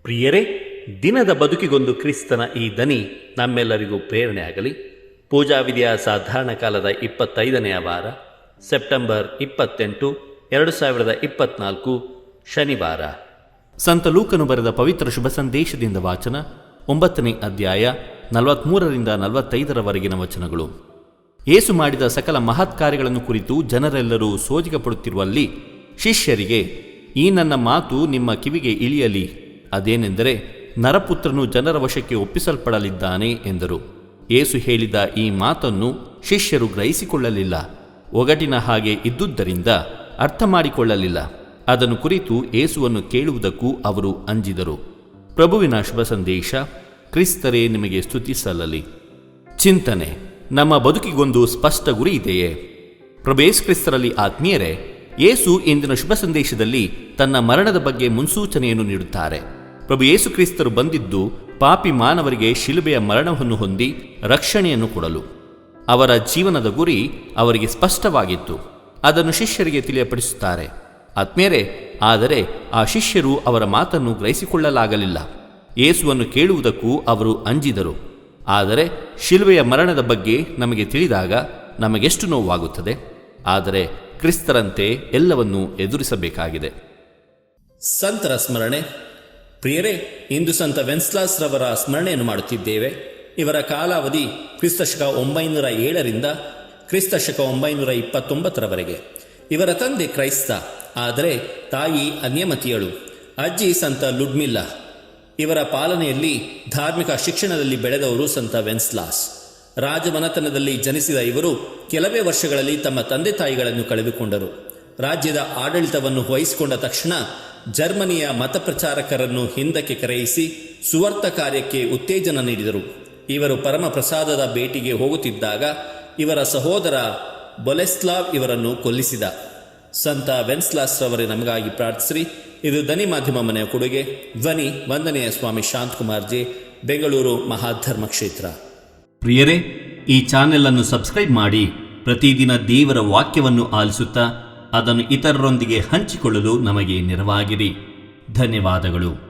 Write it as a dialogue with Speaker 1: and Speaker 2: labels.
Speaker 1: ಪ್ರಿಯರೇ, ದಿನದ ಬದುಕಿಗೊಂದು ಕ್ರಿಸ್ತನ ಈ ದನಿ ನಮ್ಮೆಲ್ಲರಿಗೂ ಪ್ರೇರಣೆ ಆಗಲಿ. ಪೂಜಾ ವಿಧಿಯ ಸಾಧಾರಣ ಕಾಲದ 25ನೆಯ ವಾರ, ಸೆಪ್ಟೆಂಬರ್ 28, 2024, ಶನಿವಾರ. ಸಂತ ಲೂಕನು ಬರೆದ ಪವಿತ್ರ ಶುಭ ಸಂದೇಶದಿಂದ ವಾಚನ. 9ನೇ ಅಧ್ಯಾಯ 43ರಿಂದ 45ರವರೆಗಿನ ವಚನಗಳು. ಯೇಸು ಮಾಡಿದ ಸಕಲ ಮಹತ್ ಕಾರ್ಯಗಳನ್ನು ಕುರಿತು ಜನರೆಲ್ಲರೂ ಸೋಜಿಗಪಡುತ್ತಿರುವಲ್ಲಿ ಶಿಷ್ಯರಿಗೆ, ಈ ನನ್ನ ಮಾತು ನಿಮ್ಮ ಕಿವಿಗೆ ಇಳಿಯಲಿ, ಅದೇನೆಂದರೆ ನರಪುತ್ರನು ಜನರ ವಶಕ್ಕೆ ಒಪ್ಪಿಸಲ್ಪಡಲಿದ್ದಾನೆ ಎಂದರು. ಯೇಸು ಹೇಳಿದ ಈ ಮಾತನ್ನು ಶಿಷ್ಯರು ಗ್ರಹಿಸಿಕೊಳ್ಳಲಿಲ್ಲ. ಒಗಟಿನ ಹಾಗೆ ಇದ್ದುದರಿಂದ ಅರ್ಥ ಮಾಡಿಕೊಳ್ಳಲಿಲ್ಲ. ಅದನ್ನು ಕುರಿತು ಯೇಸುವನ್ನು ಕೇಳುವುದಕ್ಕೂ ಅವರು ಅಂಜಿದರು. ಪ್ರಭುವಿನ ಶುಭ ಸಂದೇಶ. ಕ್ರಿಸ್ತರೇ ನಿಮಗೆ ಸ್ತುತಿ ಸಲ್ಲಲಿ. ಚಿಂತನೆ. ನಮ್ಮ ಬದುಕಿಗೊಂದು ಸ್ಪಷ್ಟ ಗುರಿ ಇದೆಯೇ? ಪ್ರಭು ಯೇಸು ಕ್ರಿಸ್ತರಲ್ಲಿ ಆತ್ಮೀಯರೇ, ಯೇಸು ಇಂದಿನ ಶುಭ ಸಂದೇಶದಲ್ಲಿ ತನ್ನ ಮರಣದ ಬಗ್ಗೆ ಮುನ್ಸೂಚನೆಯನ್ನು ನೀಡುತ್ತಾರೆ. ಪ್ರಭು ಯೇಸು ಕ್ರಿಸ್ತರು ಬಂದಿದ್ದು ಪಾಪಿ ಮಾನವರಿಗೆ ಶಿಲುಬೆಯ ಮರಣವನ್ನು ಹೊಂದಿ ರಕ್ಷಣೆಯನ್ನು ಕೊಡಲು. ಅವರ ಜೀವನದ ಗುರಿ ಅವರಿಗೆ ಸ್ಪಷ್ಟವಾಗಿತ್ತು. ಅದನ್ನು ಶಿಷ್ಯರಿಗೆ ತಿಳಿಯಪಡಿಸುತ್ತಾರೆ. ಆತ್ಮೀಯರೇ, ಆದರೆ ಆ ಶಿಷ್ಯರು ಅವರ ಮಾತನ್ನು ಗ್ರಹಿಸಿಕೊಳ್ಳಲಾಗಲಿಲ್ಲ. ಯೇಸುವನ್ನು ಕೇಳುವುದಕ್ಕೂ ಅವರು ಅಂಜಿದರು. ಆದರೆ ಶಿಲುಬೆಯ ಮರಣದ ಬಗ್ಗೆ ನಮಗೆ ತಿಳಿದಾಗ ನಮಗೆಷ್ಟು ನೋವಾಗುತ್ತದೆ. ಆದರೆ ಕ್ರಿಸ್ತರಂತೆ ಎಲ್ಲವನ್ನೂ ಎದುರಿಸಬೇಕಾಗಿದೆ.
Speaker 2: ಸಂತರ ಸ್ಮರಣೆ. ಪ್ರಿಯರೇ, ಇಂದು ಸಂತ ವೆನ್ಸ್ಲಾಸ್ ರವರ ಸ್ಮರಣೆಯನ್ನು ಮಾಡುತ್ತಿದ್ದೇವೆ. ಇವರ ಕಾಲಾವಧಿ ಕ್ರಿಸ್ತಶಕ 907ರಿಂದ ಕ್ರಿಸ್ತಶಕ 929ರವರೆಗೆ. ಇವರ ತಂದೆ ಕ್ರೈಸ್ತ, ಆದರೆ ತಾಯಿ ಅನ್ಯಮತಿಯಳು. ಅಜ್ಜಿ ಸಂತ ಲುಡ್ಮಿಲ್ಲ. ಇವರ ಪಾಲನೆಯಲ್ಲಿ ಧಾರ್ಮಿಕ ಶಿಕ್ಷಣದಲ್ಲಿ ಬೆಳೆದವರು ಸಂತ ವೆನ್ಸ್ಲಾಸ್. ರಾಜಮನೆತನದಲ್ಲಿ ಜನಿಸಿದ ಇವರು ಕೆಲವೇ ವರ್ಷಗಳಲ್ಲಿ ತಮ್ಮ ತಂದೆ ತಾಯಿಗಳನ್ನು ಕಳೆದುಕೊಂಡರು. ರಾಜ್ಯದ ಆಡಳಿತವನ್ನು ವಹಿಸಿಕೊಂಡ ತಕ್ಷಣ ಜರ್ಮನಿಯ ಮತಪ್ರಚಾರಕರನ್ನು ಹಿಂದಕ್ಕೆ ಕರೆಯಿಸಿ ಸುವರ್ತ ಕಾರ್ಯಕ್ಕೆ ಉತ್ತೇಜನ ನೀಡಿದರು. ಇವರು ಪರಮ ಪ್ರಸಾದದ ಭೇಟಿಗೆ ಹೋಗುತ್ತಿದ್ದಾಗ ಇವರ ಸಹೋದರ ಬೊಲೆಸ್ಲಾವ್ ಇವರನ್ನು ಕೊಲ್ಲಿಸಿದ. ಸಂತ ವೆನ್ಸ್ಲಾಸ್ ರವರೇ ನಮಗಾಗಿ ಪ್ರಾರ್ಥಿಸಿರಿ. ಇದು ಧ್ವನಿ ಮಾಧ್ಯಮ ಮನೆಯ ಕೊಡುಗೆ. ಧ್ವನಿ ವಂದನೆಯ ಸ್ವಾಮಿ ಶಾಂತಕುಮಾರ್ ಜೆ, ಬೆಂಗಳೂರು ಮಹಾಧರ್ಮ ಕ್ಷೇತ್ರ.
Speaker 1: ಪ್ರಿಯರೇ, ಈ ಚಾನೆಲ್ ಅನ್ನು ಸಬ್ಸ್ಕ್ರೈಬ್ ಮಾಡಿ ಪ್ರತಿದಿನ ದೇವರ ವಾಕ್ಯವನ್ನು ಆಲಿಸುತ್ತಾ ಅದನ್ನು ಇತರರೊಂದಿಗೆ ಹಂಚಿಕೊಳ್ಳಲು ನಮಗೆ ನೆರವಾಗಿರಿ. ಧನ್ಯವಾದಗಳು.